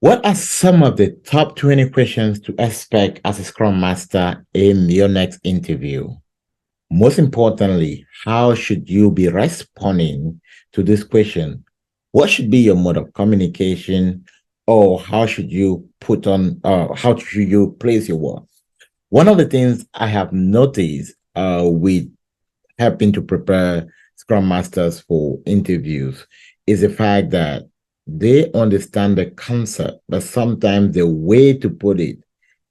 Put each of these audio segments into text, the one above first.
What are some of the top 20 questions to expect as a Scrum Master in your next interview? Most importantly, how should you be responding to this question? What should be your mode of communication, or how should you how should you place your work? One of the things I have noticed with helping to prepare Scrum Masters for interviews is the fact that they understand the concept, but sometimes the way to put it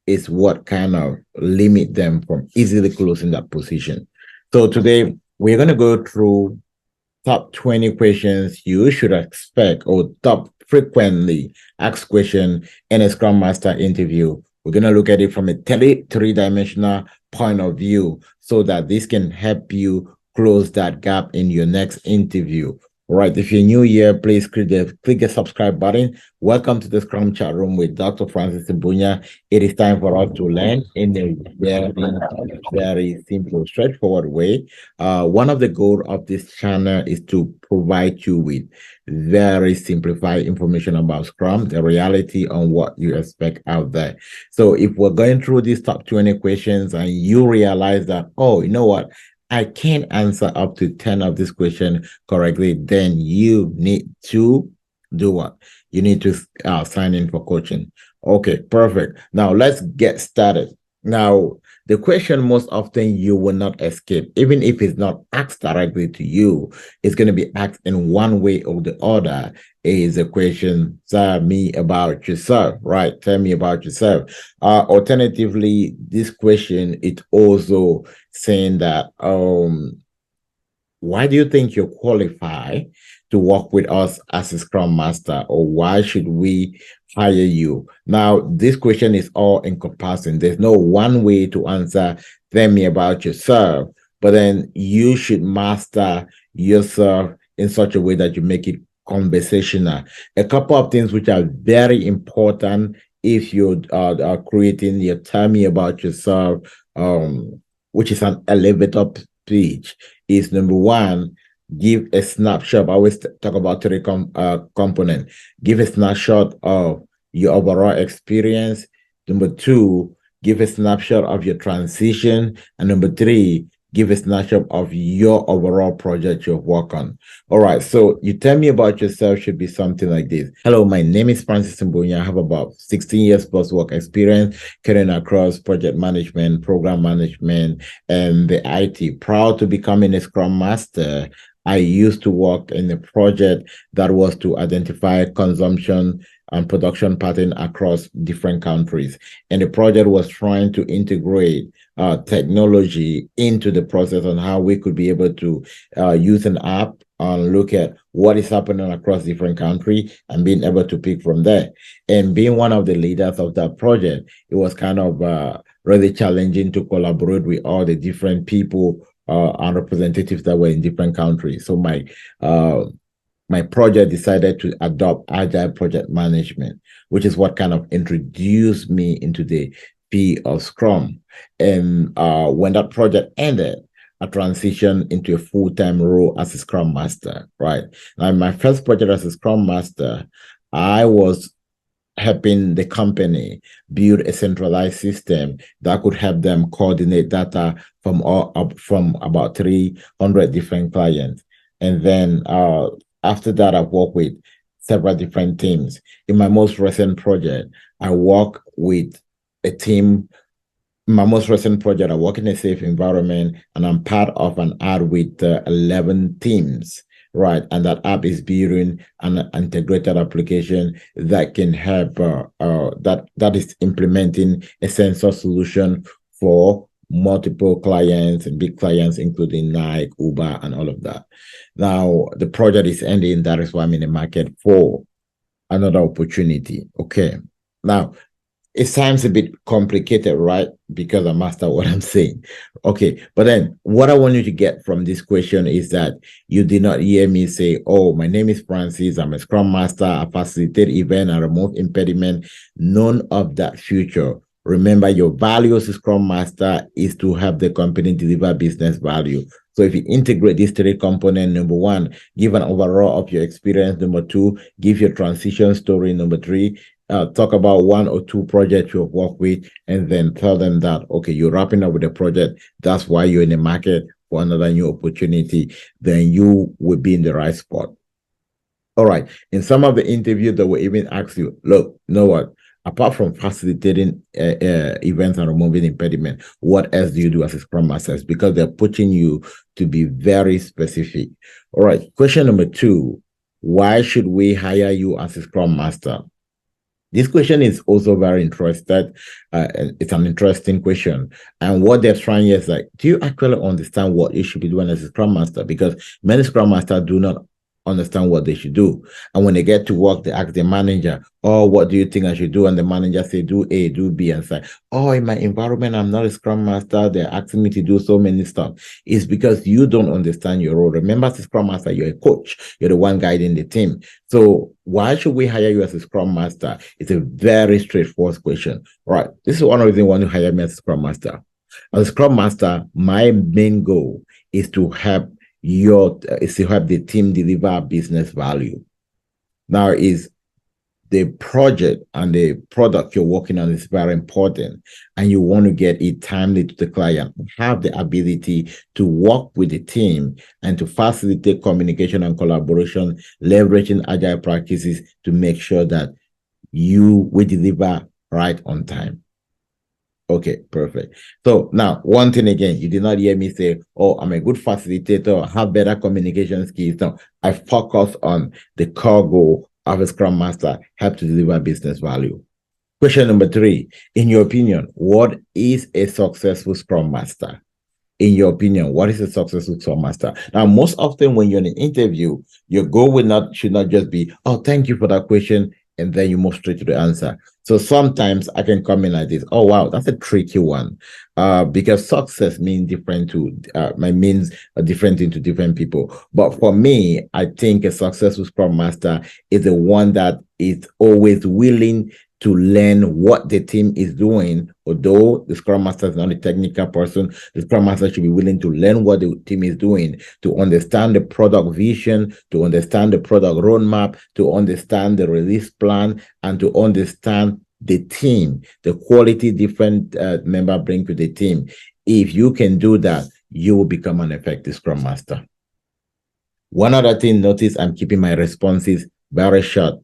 is what kind of limit them from easily closing that position. So today we're going to go through top 20 questions you should expect or top frequently asked question in a Scrum Master interview. We're going to look at it from a three-dimensional point of view so that this can help you close that gap in your next interview. All right, if you're new here, please click the subscribe button. Welcome to the Scrum Chat Room with Dr. Francis Mbunya. It is time for us to learn in a very simple, straightforward way. One of the goals of this channel is to provide you with very simplified information about Scrum, the reality on what you expect out there. So if we're going through these top 20 questions and you realize that, oh, you know what? I can't answer up to 10 of this question correctly, then you need to do what? You need to sign in for coaching. Okay, perfect. Now let's get started. Now, the question most often you will not escape, even if it's not asked directly to you, it's going to be asked in one way or the other. Is a question, tell me about yourself, right? Tell me about yourself. Alternatively, this question, it also saying that why do you think you're qualified to work with us as a Scrum Master, or why should we hire you? Now, this question is all encompassing. There's no one way to answer. Tell me about yourself, but then you should master yourself in such a way that you make it conversational. A couple of things which are very important if you are creating your tell me about yourself, which is an elevator speech, is number one, give a snapshot. I always talk about three components. Give a snapshot of your overall experience. Number two, give a snapshot of your transition. And number three, give a snapshot of your overall project you've worked on. All right, so you tell me about yourself should be something like this. Hello, my name is Francis Mbunya. I have about 16 years plus work experience carrying across project management, program management, and the IT. Proud to becoming a Scrum Master. I used to work in a project that was to identify consumption and production pattern across different countries. And the project was trying to integrate technology into the process on how we could be able to use an app and look at what is happening across different countries and being able to pick from there. And being one of the leaders of that project, it was kind of really challenging to collaborate with all the different people and representatives that were in different countries. So my project decided to adopt Agile project management, which is what kind of introduced me into the field of Scrum. And when that project ended, I transitioned into a full-time role as a Scrum Master, right? Now, in my first project as a Scrum Master, I was helping the company build a centralized system that could help them coordinate data from about 300 different clients. And then after that, I've worked with several different teams. In my most recent project, I work with a team. My most recent project, I work in a safe environment, and I'm part of an app with 11 teams, right? And that app is building an integrated application that can help, that is implementing a sensor solution for multiple clients and big clients, including Nike, Uber, and all of that. Now, the project is ending. That is why I'm in the market for another opportunity. Okay. Now, it sounds a bit complicated, right? Because I master what I'm saying. Okay. But then what I want you to get from this question is that you did not hear me say, oh, my name is Francis. I'm a Scrum Master. I facilitate event and remove impediment. None of that future. Remember, your value as a Scrum Master is to help the company deliver business value. So if you integrate these three components, number one, give an overall of your experience. Number two, give your transition story. Number three, talk about one or two projects you've worked with, and then tell them that, okay, you're wrapping up with the project. That's why you're in the market for another new opportunity. Then you will be in the right spot. All right. In some of the interviews, they will even ask you, look, you know what? Apart from facilitating events and removing impediment, what else do you do as a Scrum Master? Because they're pushing you to be very specific. All right. Question number 2, why should we hire you as a Scrum Master? This question is also very interesting. It's an interesting question. And what they're trying here is like, do you actually understand what you should be doing as a Scrum Master? Because many Scrum Masters do not understand what they should do. And when they get to work, they ask the manager, oh, what do you think I should do? And the manager say, do A, do B, and say, oh, in my environment, I'm not a Scrum Master. They're asking me to do so many stuff. It's because you don't understand your role. Remember, as a Scrum Master, you're a coach. You're the one guiding the team. So why should we hire you as a Scrum Master? It's a very straightforward question. All right. This is one of the reasons why you hire me as a Scrum Master. As a Scrum Master, my main goal is to help the team deliver business value. Now, is the project and the product you're working on is very important, and you want to get it timely to the client, have the ability to work with the team and to facilitate communication and collaboration, leveraging agile practices to make sure that you will deliver right on time. Okay, perfect. So now, one thing again, you did not hear me say, oh, I'm a good facilitator, have better communication skills. No, I focus on the core goal of a Scrum Master, help to deliver business value. Question number 3, in your opinion, what is a successful Scrum Master? In your opinion, what is a successful Scrum Master? Now, most often when you're in an interview, your goal should not just be, oh, thank you for that question, and then you move straight to the answer. So sometimes I can come in like this. Oh, wow, that's a tricky one. Because success means different thing to different people. But for me, I think a successful Scrum Master is the one that is always willing to learn what the team is doing. Although the Scrum Master is not a technical person, the Scrum Master should be willing to learn what the team is doing, to understand the product vision, to understand the product roadmap, to understand the release plan, and to understand the team, the quality different member bring to the team. If you can do that, you will become an effective Scrum Master. One other thing, notice I'm keeping my responses very short,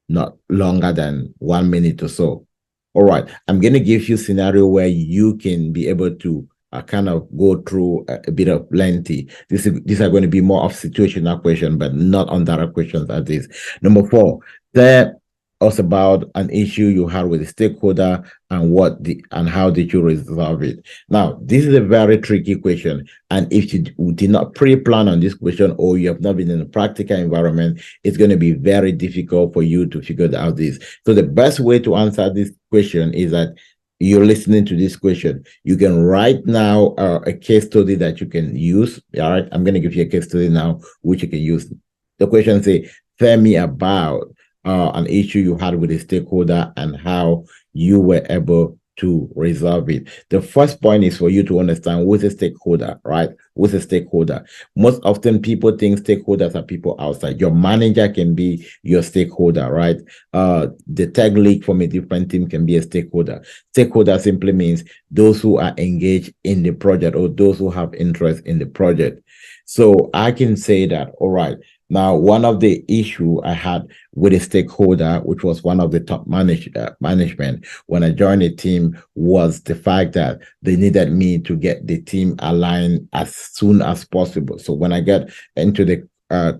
not longer than 1 minute or so. All right, I'm going to give you a scenario where you can be able to kind of go through a bit of plenty. These are going to be more of situational questions, but not on direct questions as this. Number 4, tell us about an issue you had with a stakeholder and how did you resolve it. Now, this is a very tricky question. And if you did not pre-plan on this question, or you have not been in a practical environment, it's going to be very difficult for you to figure out this. So the best way to answer this question is that you're listening to this question. You can write now a case study that you can use. All right, I'm going to give you a case study now, which you can use. The question say, tell me about an issue you had with a stakeholder and how you were able to resolve it. The first point is for you to understand who's a stakeholder, right? Who's a stakeholder? Most often people think stakeholders are people outside. Your manager can be your stakeholder, right? The tech lead from a different team can be a stakeholder. Stakeholder simply means those who are engaged in the project or those who have interest in the project. So I can say that, all right, now, one of the issue I had with a stakeholder, which was one of the top management when I joined the team, was the fact that they needed me to get the team aligned as soon as possible. So when I get into the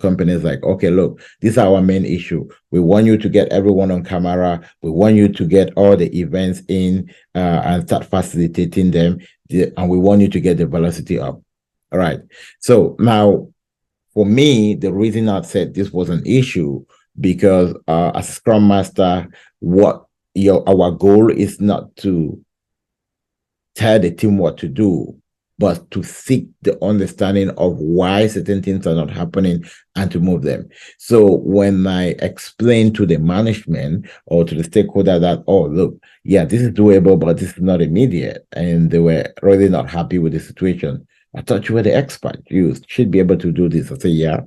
companies like, okay, look, this is our main issue. We want you to get everyone on camera. We want you to get all the events in and start facilitating them. And we want you to get the velocity up. All right. So now, for me, the reason I said this was an issue because as a Scrum Master, our goal is not to tell the team what to do, but to seek the understanding of why certain things are not happening and to move them. So when I explain to the management or to the stakeholder that, oh, look, yeah, this is doable, but this is not immediate, and they were really not happy with the situation. I thought you were the expert. You should be able to do this. I said, yeah.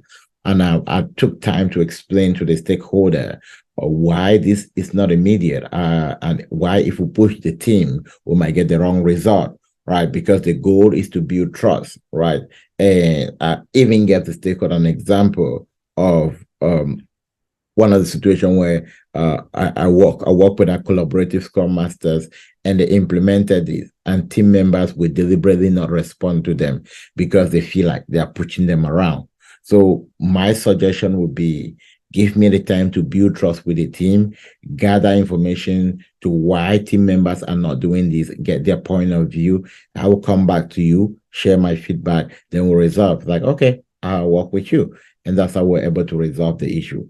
And I took time to explain to the stakeholder or why this is not immediate, and why if we push the team, we might get the wrong result, right? Because the goal is to build trust, right? And even get to take on an example of one of the situation where I work with our collaborative Scrum Masters, and they implemented this, and team members will deliberately not respond to them because they feel like they are pushing them around. So my suggestion would be, give me the time to build trust with the team, gather information to why team members are not doing this, get their point of view. I will come back to you, share my feedback, then we'll resolve. Like, okay, I'll work with you. And that's how we're able to resolve the issue.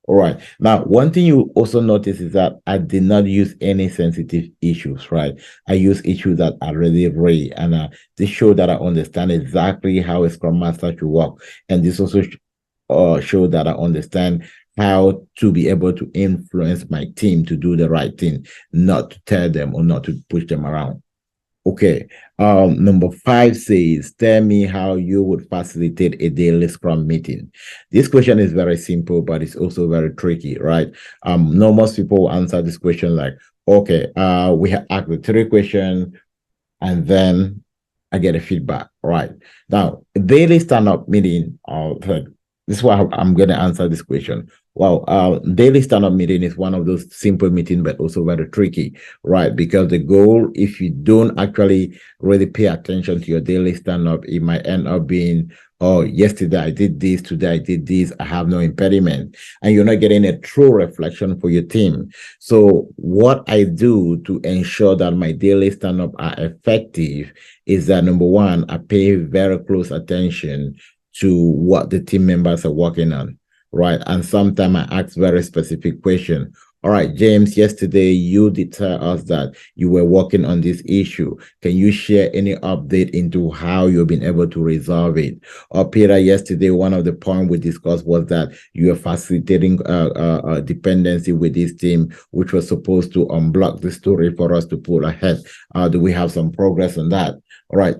All right. Now, one thing you also notice is that I did not use any sensitive issues, right? I use issues that are really rare, and this show that I understand exactly how a Scrum Master should work. And this also show that I understand how to be able to influence my team to do the right thing, not to tell them or not to push them around. Okay. Number 5 says, tell me how you would facilitate a daily Scrum meeting. This question is very simple, but it's also very tricky, right? No, most people answer this question like, okay, we have asked the 3 questions, and then I get a feedback, right? Now, a daily stand-up meeting, this is why I'm going to answer this question. Well, daily stand-up meeting is one of those simple meetings, but also very tricky, right? Because the goal, if you don't actually really pay attention to your daily stand-up, it might end up being, oh, yesterday I did this, today I did this, I have no impediment. And you're not getting a true reflection for your team. So what I do to ensure that my daily stand-up are effective is that, number one, I pay very close attention to what the team members are working on, right? And sometimes I ask very specific question. All right, James, yesterday you did tell us that you were working on this issue. Can you share any update into how you've been able to resolve it? Or Peter, yesterday, one of the points we discussed was that you are facilitating dependency with this team, which was supposed to unblock the story for us to pull ahead. Do we have some progress on that? All right.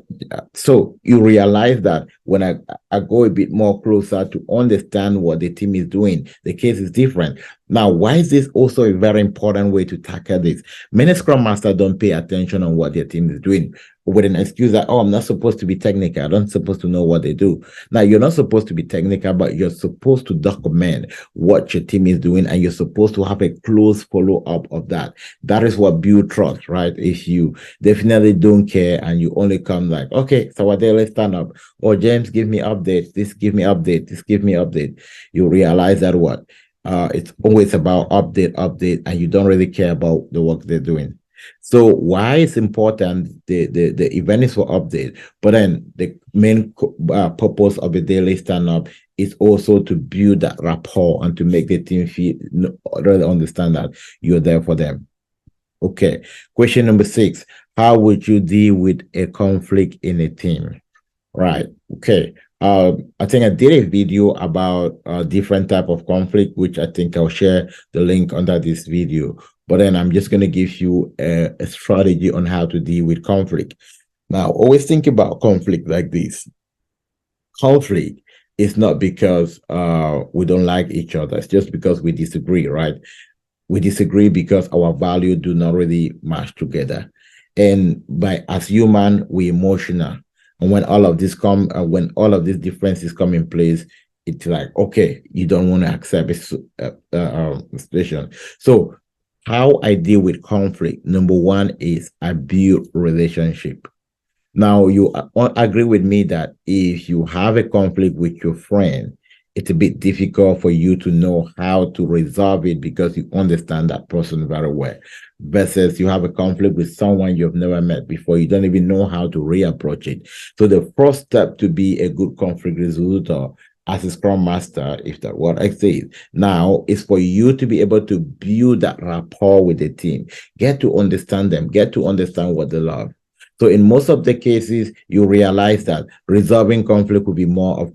So you realize that when I go a bit more closer to understand what the team is doing, the case is different. Now, why is this also a very important way to tackle this? Many Scrum Masters don't pay attention on what their team is doing with an excuse that, oh, I'm not supposed to be technical. I'm not supposed to know what they do. Now, you're not supposed to be technical, but you're supposed to document what your team is doing, and you're supposed to have a close follow-up of that. That is what builds trust, right? If you definitely don't care and you only come like, okay, so what day, let's stand up. Or James, give me updates. This give me update. This give me update. You realize that what? It's always about update, and you don't really care about the work they're doing. So why it's important, the event is for update, but then the main purpose of the daily stand-up is also to build that rapport and to make the team feel, really understand that you're there for them. Okay. Question number 6. How would you deal with a conflict in a team? Right. Okay. I think I did a video about different type of conflict, which I think I'll share the link under this video. But then I'm just going to give you a strategy on how to deal with conflict. Now, always think about conflict like this. Conflict is not because we don't like each other. It's just because we disagree, right? We disagree because our values do not really match together. And as human, we're emotional. And when all of this when all of these differences come in place, it's like, okay, you don't want to accept a situation. So how I deal with conflict, number one is I build relationship. Now, you agree with me that if you have a conflict with your friend, it's a bit difficult for you to know how to resolve it because you understand that person very well. Versus you have a conflict with someone you've never met before, you don't even know how to reapproach it. So the first step to be a good conflict resolution as a Scrum Master, if that's what I say, now is for you to be able to build that rapport with the team, get to understand them, get to understand what they love. So in most of the cases, you realize that resolving conflict will be more of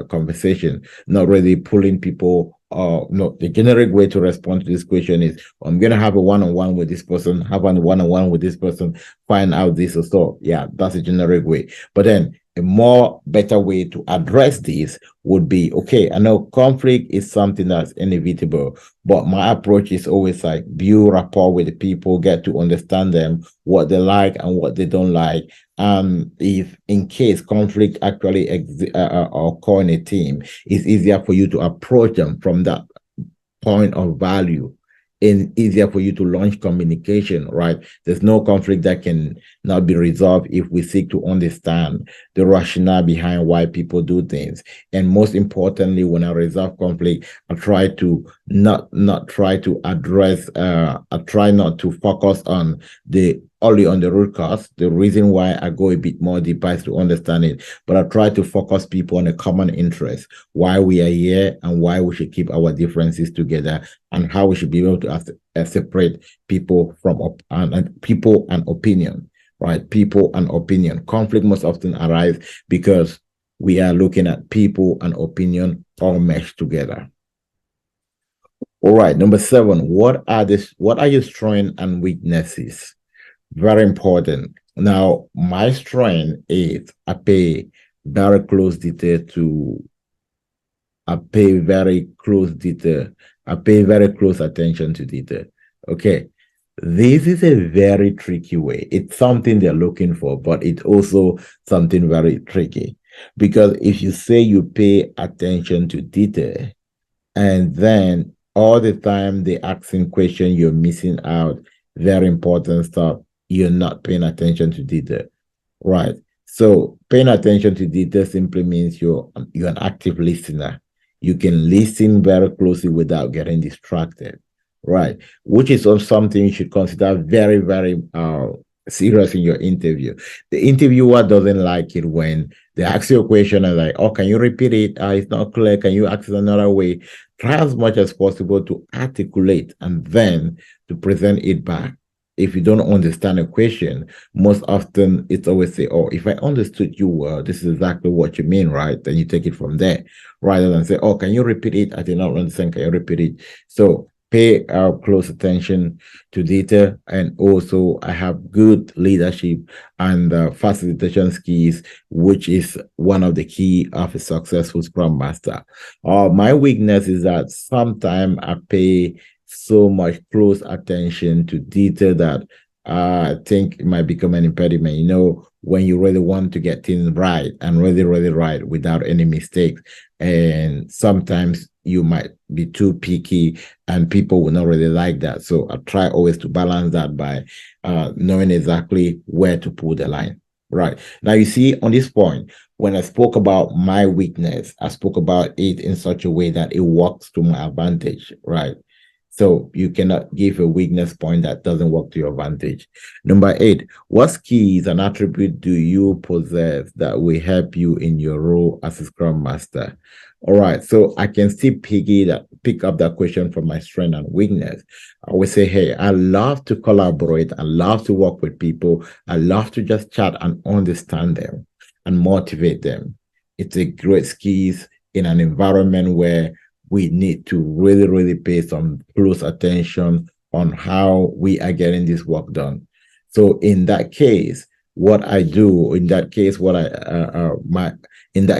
conversation, not really pulling people. No, the generic way to respond to this question is, I'm going to have a one-on-one with this person, have a one-on-one with this person, find out this or so. Yeah, that's a generic way. But then a more better way to address this would be, okay, I know conflict is something that's inevitable, but my approach is always like build rapport with the people, get to understand them, what they like and what they don't like. If in case conflict actually occur in a team, it's easier for you to approach them from that point of value and easier for you to launch communication, right? There's no conflict that can not be resolved if we seek to understand the rationale behind why people do things. And most importantly, when I resolve conflict, I try to not try to address I try not to focus on the only on the root cause. The reason why I go a bit more deeper is to understand it, but I try to focus people on a common interest, why we are here and why we should keep our differences together, and how we should be able to separate people from people and opinion, right? People and opinion. Conflict most often arise because we are looking at people and opinion all meshed together. All right, number 7. What are your strengths and weaknesses? Very important. Now, my strength is I pay very close detail to I pay very close detail. I pay very close attention to detail. Okay. This is a very tricky way. It's something they're looking for, but it's also something very tricky. Because if you say you pay attention to detail, and then all the time they asking question, you're missing out very important stuff. You're not paying attention to detail, right? So paying attention to detail simply means you're an active listener. You can listen very closely without getting distracted, right? Which is also something you should consider very, very serious in your interview. The interviewer doesn't like it when they ask you a question and like, oh, can you repeat it? It's not clear. Can you ask it another way? Try as much as possible to articulate and then to present it back. If you don't understand a question, most often it's always say, oh, if I understood you well, this is exactly what you mean, right? Then you take it from there rather than say, oh, can you repeat it? I did not understand. Can you repeat it? So pay close attention to detail. And also I have good leadership and facilitation skills, which is one of the key of a successful Scrum Master. My weakness is that sometimes I pay so much close attention to detail that I think it might become an impediment. You know, when you really want to get things right and really, really right without any mistakes. And sometimes you might be too picky and people will not really like that. So I try always to balance that by knowing exactly where to pull the line. Right. Now, you see, on this point, when I spoke about my weakness, I spoke about it in such a way that it works to my advantage. Right. So you cannot give a weakness point that doesn't work to your advantage. Number 8, what skills and attribute do you possess that will help you in your role as a Scrum Master? All right, so I can still pick up that question from my strength and weakness. I would say, hey, I love to collaborate. I love to work with people. I love to just chat and understand them and motivate them. It's a great skills in an environment where we need to really, really pay some close attention on how we are getting this work done. So in that case, what I do in that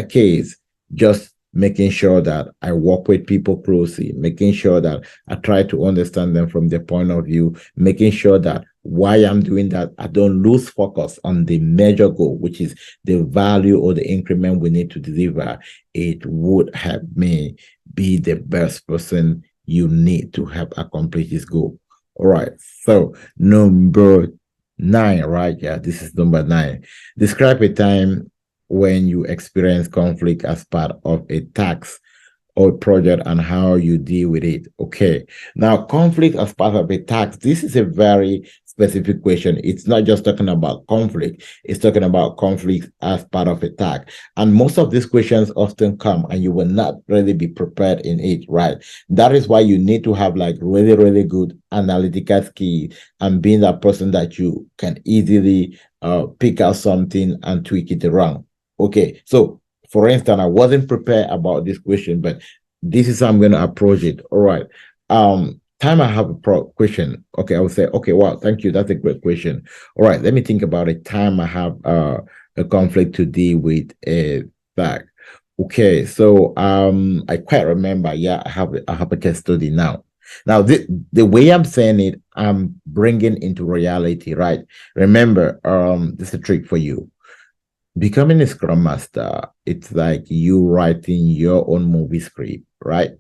case, just making sure that I work with people closely, making sure that I try to understand them from their point of view, making sure that why I'm doing that, I don't lose focus on the major goal, which is the value or the increment we need to deliver. It would help me be the best person you need to help accomplish this goal. All right. So number 9, right? Yeah, this is number 9. Describe a time when you experience conflict as part of a task or project and how you deal with it. Okay. Now, conflict as part of a task, this is a very specific question. It's not just talking about conflict, it's talking about conflict as part of a task. And most of these questions often come and you will not really be prepared in it, right? That is why you need to have like really, really good analytical skills and being that person that you can easily pick out something and tweak it around. Okay, so for instance, I wasn't prepared about this question, but this is how I'm going to approach it. All right. Time I have a question. Okay, I will say, okay, wow, thank you. That's a great question. All right, let me think about a time I have a conflict to deal with a fact. Okay, so I quite remember. Yeah, I have a case study now. Now, the way I'm saying it, I'm bringing into reality, right? Remember, this is a trick for you. Becoming a Scrum Master, it's like you writing your own movie script, right?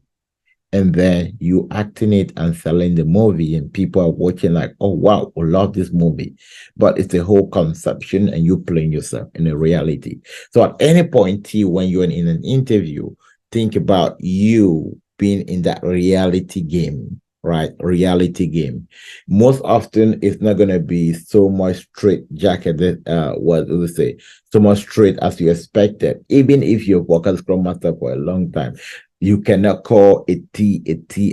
And then you acting it and selling the movie, and people are watching like, oh wow, I love this movie. But it's a whole conception, and you playing yourself in a reality. So at any point when you're in an interview, think about you being in that reality game, right? Reality game. Most often it's not going to be so much straight jacket, what do we say, so much straight as you expected, even if you've worked as Scrum Master for a long time. You cannot call a T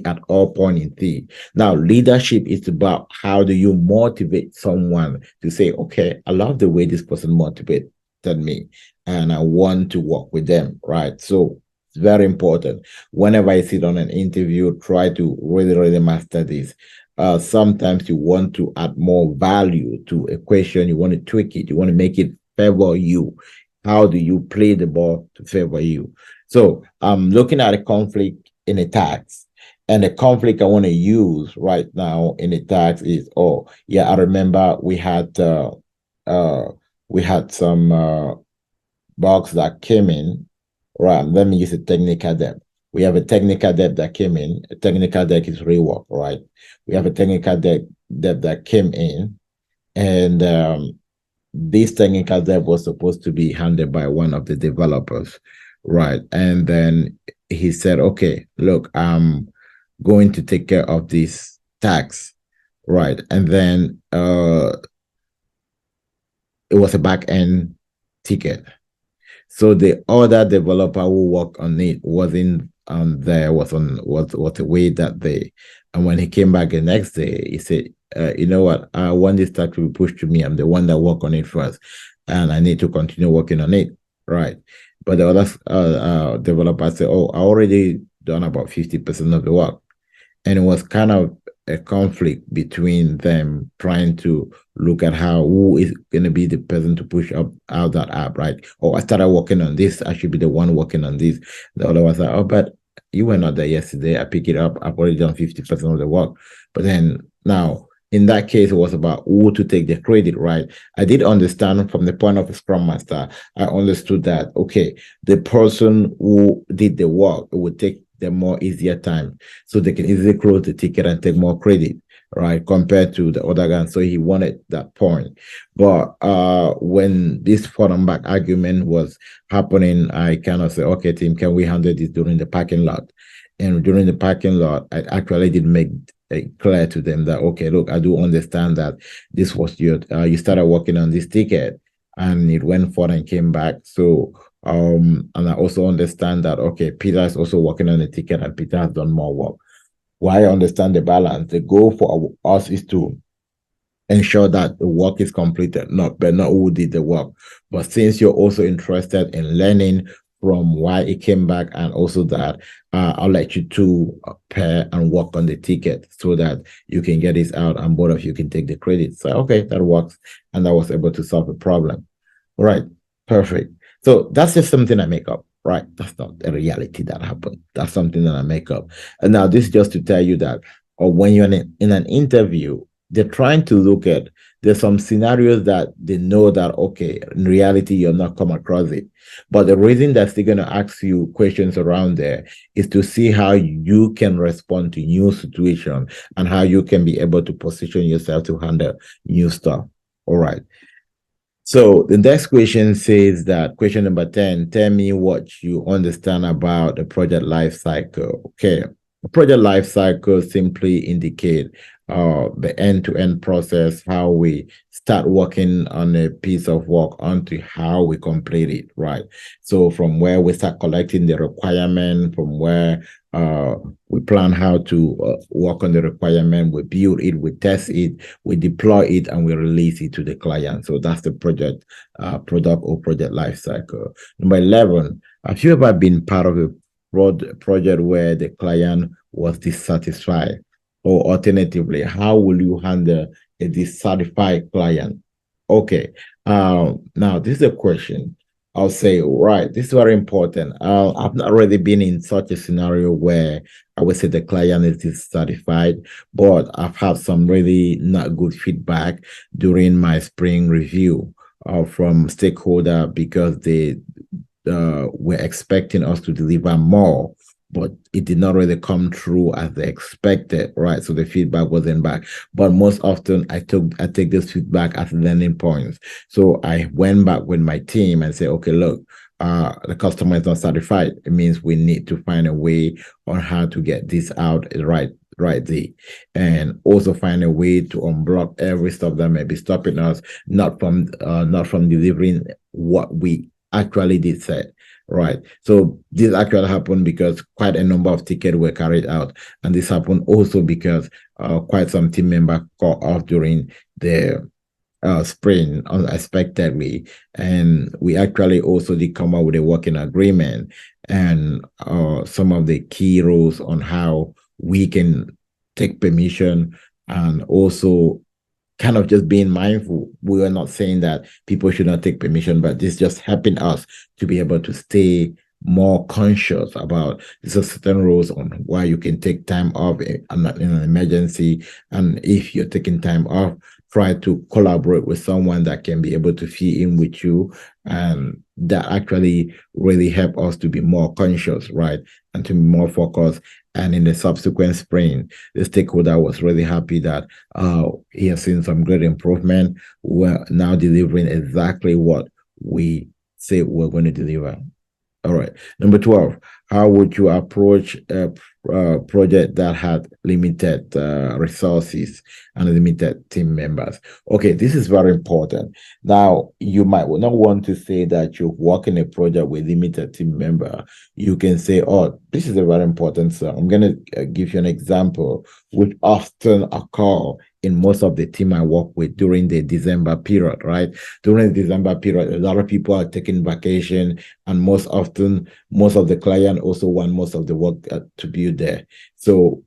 at all point in T. Now, leadership is about how do you motivate someone to say, okay, I love the way this person motivated me, and I want to work with them, right? So it's very important. Whenever I sit on an interview, try to really, really master this. Sometimes you want to add more value to a question. You want to tweak it. You want to make it favor you. How do you play the ball to favor you? So I'm looking at a conflict in a tax. And the conflict I want to use right now in the tax is, oh, yeah, I remember uh we had some bugs that came in. Right. Let me use a technical debt. We have a technical debt that came in. A technical debt is rework, right? We have a technical debt that came in, and this technical debt was supposed to be handled by one of the developers, right? And then he said, okay, look, I'm going to take care of this tax, right? And then it was a back end ticket. So the other developer who worked on it wasn't on there, was away that day. And when he came back the next day, he said, you know what, I want this task to be pushed to me. I'm the one that worked on it first, and I need to continue working on it. Right. But the other developer said, oh, I already done about 50% of the work. And it was kind of a conflict between them trying to look at how who is going to be the person to push up out that app, right? Oh, I started working on this, I should be the one working on this. The other was like, oh, but you were not there yesterday, I pick it up, I've already done 50% of the work. But then now in that case, it was about who to take the credit, right? I did understand from the point of a Scrum Master, I understood that, okay, the person who did the work would take the more easier time, so they can easily close the ticket and take more credit, right, compared to the other guy. So he wanted that point. But when this falling back argument was happening, I kind of said, okay, team, can we handle this during the parking lot? And during the parking lot, I actually did make it clear to them that, okay, look, I do understand that this was you started working on this ticket and it went forward and came back. So and I also understand that, okay, Peter is also working on a ticket and Peter has done more work. Why I understand the balance. The goal for us is to ensure that the work is completed, not who did the work. But since you're also interested in learning from why it came back, and also that I'll let you two pair and work on the ticket so that you can get this out and both of you can take the credit. So okay, that works. And I was able to solve a problem. All right, perfect. So that's just something I make up, right? That's not a reality that happened. That's something that I make up. And now this is just to tell you that, or when you're in an interview, they're trying to look at, there's some scenarios that they know that, okay, in reality, you're not come across it. But the reason that they're going to ask you questions around there is to see how you can respond to new situation and how you can be able to position yourself to handle new stuff. All right. So the next question says that, question number 10, tell me what you understand about the project life cycle. Okay. The project life cycle simply indicate the end-to-end process, how we start working on a piece of work onto how we complete it, right? So from where we start collecting the requirement, from where we plan how to work on the requirement, we build it, we test it, we deploy it, and we release it to the client. So that's the product or project life cycle. Number 11, have you ever been part of a project where the client was dissatisfied? Or alternatively, how will you handle a dissatisfied client? Okay, Now this is a question. I'll say, right, this is very important. I've not really been in such a scenario where I would say the client is dissatisfied, but I've had some really not good feedback during my spring review from stakeholder because they were expecting us to deliver more, but it did not really come through as they expected, right? So the feedback wasn't back. But most often I take this feedback as learning points. So I went back with my team and said, okay, look, the customer is not satisfied. It means we need to find a way on how to get this out right there, and also find a way to unblock every stuff that may be stopping us, not from delivering what we actually did say. Right. So this actually happened because quite a number of tickets were carried out. And this happened also because quite some team members got off during the spring unexpectedly. And we actually also did come up with a working agreement and some of the key rules on how we can take permission, and also kind of just being mindful. We are not saying that people should not take permission, but this just helping us to be able to stay more conscious about these are certain rules on why you can take time off in an emergency. And if you're taking time off, try to collaborate with someone that can be able to fit in with you. And that actually really help us to be more conscious, right? And to be more focused. And in the subsequent sprint, the stakeholder was really happy that he has seen some great improvement. We're now delivering exactly what we say we're going to deliver. All right. Number 12, how would you approach a project that had limited resources and limited team members? Okay, this is very important. Now, you might not want to say that you work in a project with limited team member. You can say, oh, this is a very important. So I'm going to give you an example, which often occur in most of the team I work with during the December period, right? During the December period, a lot of people are taking vacation, and most often, most of the client also want most of the work to be there. So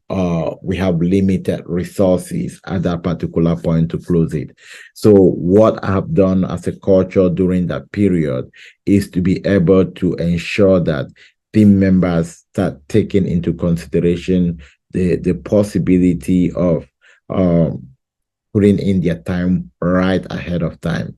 we have limited resources at that particular point to close it. So what I have done as a culture during that period is to be able to ensure that team members start taking into consideration the possibility of putting in their time right ahead of time.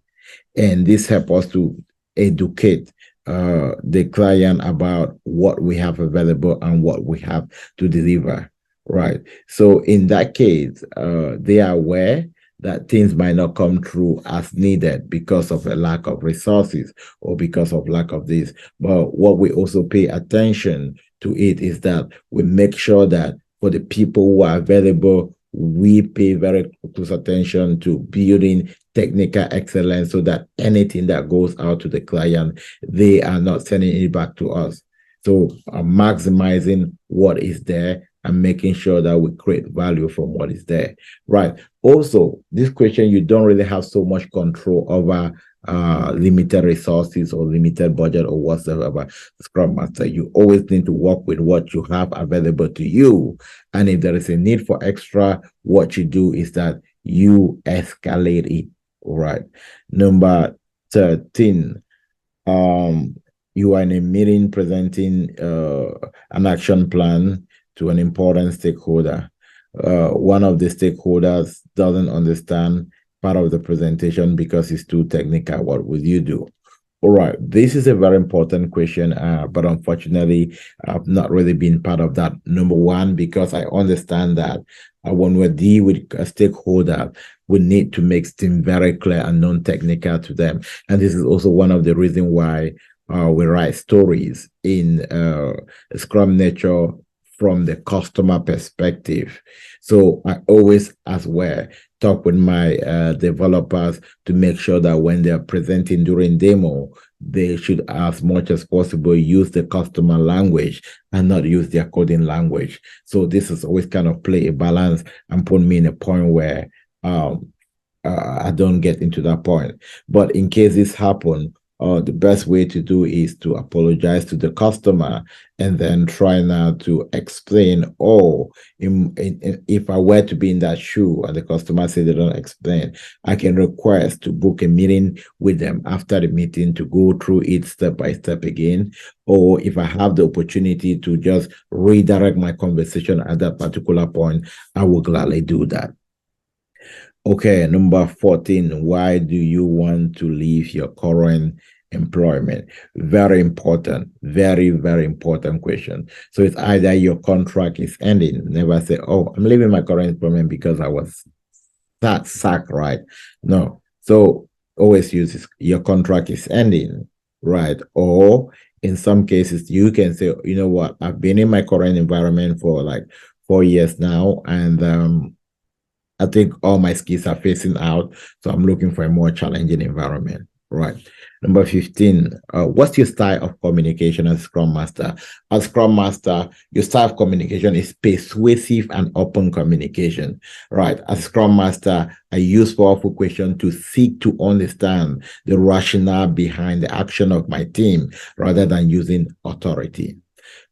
And this helps us to educate the client about what we have available and what we have to deliver, right? So in that case, they are aware that things might not come through as needed because of a lack of resources or because of lack of this. But what we also pay attention to it is that we make sure that for the people who are available, we pay very close attention to building technical excellence so that anything that goes out to the client, they are not sending it back to us. So maximizing what is there and making sure that we create value from what is there. Right. Also, this question, you don't really have so much control over limited resources or limited budget or whatsoever. Scrum Master, you always need to work with what you have available to you. And if there is a need for extra, what you do is that you escalate it. All right. Number 13, you are in a meeting presenting an action plan to an important stakeholder. One of the stakeholders doesn't understand part of the presentation because it's too technical. What would you do? All right, this is a very important question, but unfortunately, I've not really been part of that. Number one, because I understand that when we deal with a stakeholder, we need to make things very clear and non-technical to them. And this is also one of the reasons why we write stories in Scrum Nature from the customer perspective. So I always, as well, talk with my developers to make sure that when they're presenting during demo, they should, as much as possible, use the customer language and not use their coding language. So this is always kind of play a balance and put me in a point where I don't get into that point. But in case this happens, the best way to do is to apologize to the customer and then try now to explain, oh, if I were to be in that shoe and the customer said they don't explain, I can request to book a meeting with them after the meeting to go through it step by step again. Or if I have the opportunity to just redirect my conversation at that particular point, I will gladly do that. Okay, number 14, why do you want to leave your current employment? Very important, very, very important question. So it's either your contract is ending. Never say, oh, I'm leaving my current employment because I was sacked, right? No. So always use your contract is ending, right? Or in some cases, you can say, you know what, I've been in my current environment for like 4 years now, and I think all my skills are facing out, so I'm looking for a more challenging environment. Right. Number 15, what's your style of communication as Scrum Master? As Scrum Master, your style of communication is persuasive and open communication. Right. As Scrum Master, I use powerful questions to seek to understand the rationale behind the action of my team rather than using authority.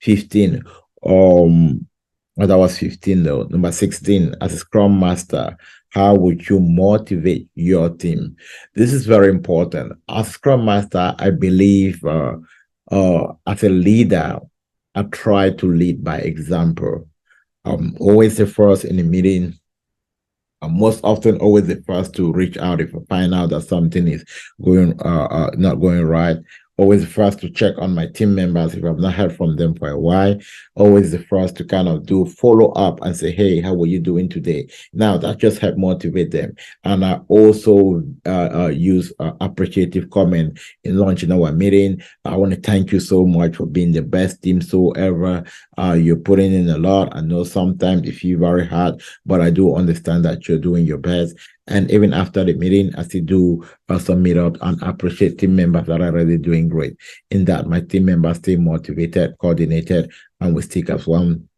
15, well, that was 15 though. Number 16, as a Scrum Master, how would you motivate your team? This is very important. As Scrum Master, I believe as a leader, I try to lead by example. I'm always the first in the meeting. I'm most often always the first to reach out if I find out that something is going not going right. Always the first to check on my team members if I've not heard from them for a while. Always the first to kind of do follow up and say, hey, how were you doing today? Now that just help motivate them. And I also use appreciative comment in launching our meeting. I want to thank you so much for being the best team so ever. You're putting in a lot. I know sometimes it feels very hard, but I do understand that you're doing your best. And even after the meeting, I still do some meetup and appreciate team members that are already doing great. In that, my team members stay motivated, coordinated, and we stick as one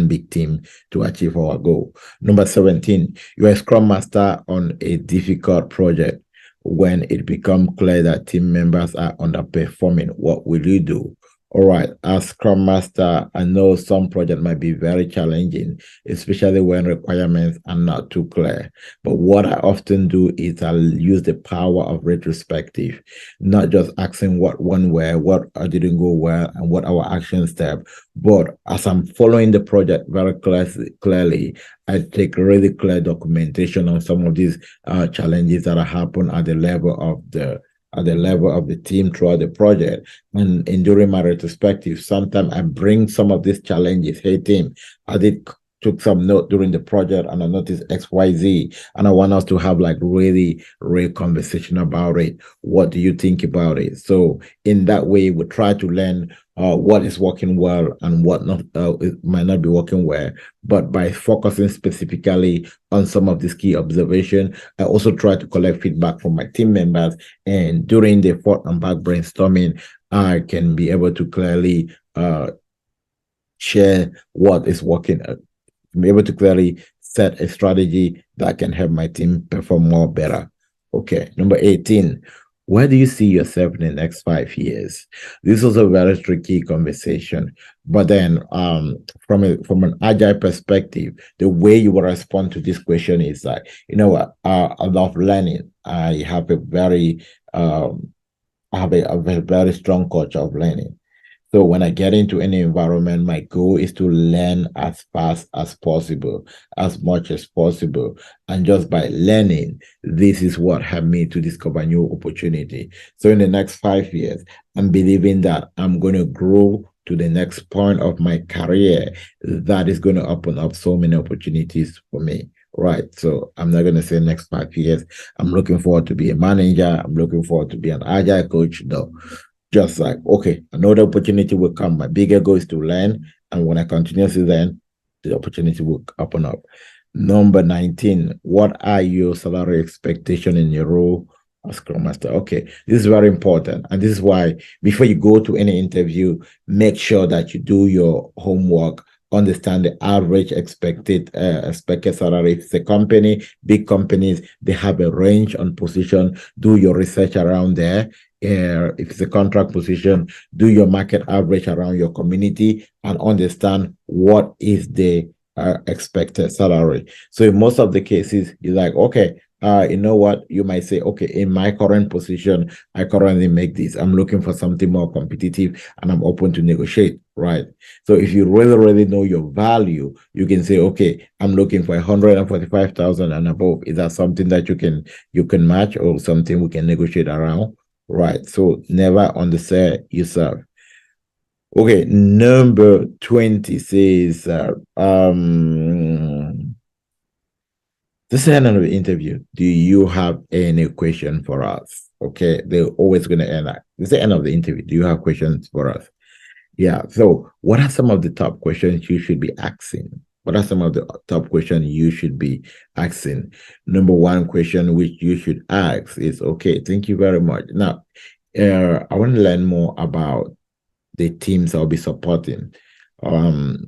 big team to achieve our goal. Number 17, you're a Scrum Master on a difficult project. When it becomes clear that team members are underperforming, what will you do? All right, as Scrum Master, I know some projects might be very challenging, especially when requirements are not too clear. But what I often do is I'll use the power of retrospective, not just asking what went well, what didn't go well, and what our action step. But as I'm following the project very clearly, I take really clear documentation on some of these challenges that happen at the level of the team throughout the project. And during my retrospective, sometimes I bring some of these challenges. Hey, team, took some note during the project and I noticed XYZ. And I want us to have like really real conversation about it. What do you think about it? So in that way, we try to learn what is working well and what not it might not be working well. But by focusing specifically on some of these key observations, I also try to collect feedback from my team members. And during the forth and back brainstorming, I can be able to clearly share what is working, be able to clearly set a strategy that can help my team perform more better. Okay, number 18. Where do you see yourself in the next 5 years? This was a very tricky conversation. But then from an agile perspective, the way you will respond to this question is like, you know what, I love learning. I have a very very strong culture of learning. So when I get into any environment, my goal is to learn as fast as possible, as much as possible. And just by learning, this is what helped me to discover new opportunity. So in the next 5 years, I'm believing that I'm going to grow to the next point of my career that is going to open up so many opportunities for me. Right. So I'm not going to say next 5 years. I'm looking forward to be a manager. I'm looking forward to be an agile coach. No. Just like, okay, another opportunity will come. My bigger goal is to learn. And when I continuously learn, the opportunity will open up. Number 19, what are your salary expectations in your role as Scrum Master? Okay, this is very important. And this is why before you go to any interview, make sure that you do your homework, understand the average expected salary. If it's a company, big companies, they have a range on position. Do your research around there. if it's a contract position, do your market average around your community and understand what is the expected salary. So in most of the cases, you're like, okay, you know what? You might say, okay, in my current position, I currently make this. I'm looking for something more competitive and I'm open to negotiate, right? So if you really, really know your value, you can say, okay, I'm looking for 145,000 and above. Is that something that you can match or something we can negotiate around? Right. So never undersell yourself. Okay, number 20 says this is the end of the interview. Do you have any question for us? Okay, they're always going to end that. This is the end of the interview. Do you have questions for us? Yeah. So, what are some of the top questions you should be asking? What are some of the top questions you should be asking? Number one question which you should ask is, okay, thank you very much. Now, I want to learn more about the teams I'll be supporting. Do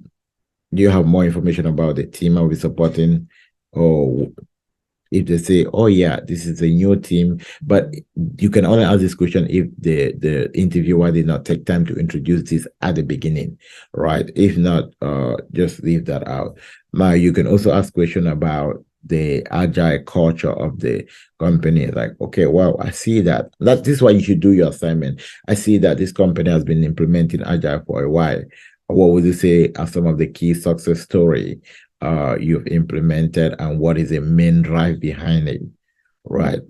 you have more information about the team I'll be supporting? Or if they say, oh yeah, this is a new team, but you can only ask this question if the interviewer did not take time to introduce this at the beginning, right? If not, just leave that out. Now you can also ask question about the agile culture of the company. Like, okay, well, I see that this is why you should do your assignment. I see that this company has been implementing agile for a while. What would you say are some of the key success story you've implemented and what is the main drive behind it, right?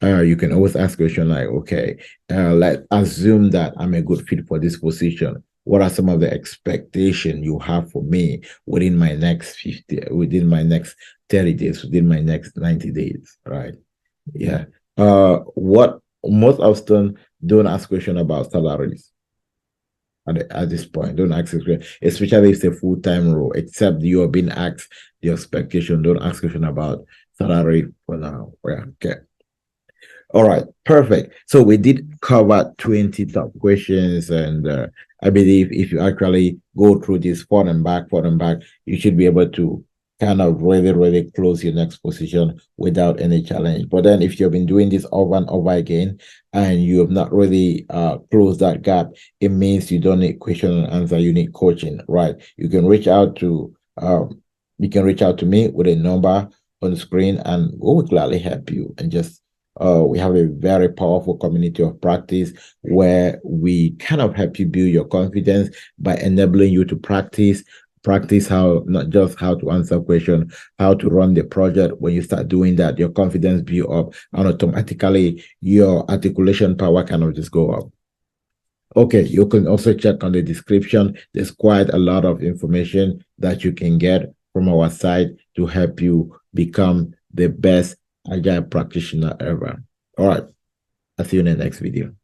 You can always ask question like, okay, let's assume that I'm a good fit for this position. What are some of the expectation you have for me within my next 50, within my next 30 days, within my next 90 days, right? Yeah. What most often don't ask question about salaries at this point. Don't ask this question, especially if it's a full-time role, except you are being asked the expectation. Don't ask question about salary for now. Yeah, okay. All right, perfect. So we did cover 20 top questions, and I believe if you actually go through this forward and back, you should be able to kind of really, really close your next position without any challenge. But then if you've been doing this over and over again and you have not really closed that gap, it means you don't need question and answer, you need coaching, right? You can reach out to me with a number on the screen and we will gladly help you and just we have a very powerful community of practice where we kind of help you build your confidence by enabling you to practice how not just how to answer questions, how to run the project. When you start doing that, your confidence build up and automatically your articulation power kind of just go up. Okay, you can also check on the description. There's quite a lot of information that you can get from our site to help you become the best agile practitioner ever. All right, I'll see you in the next video.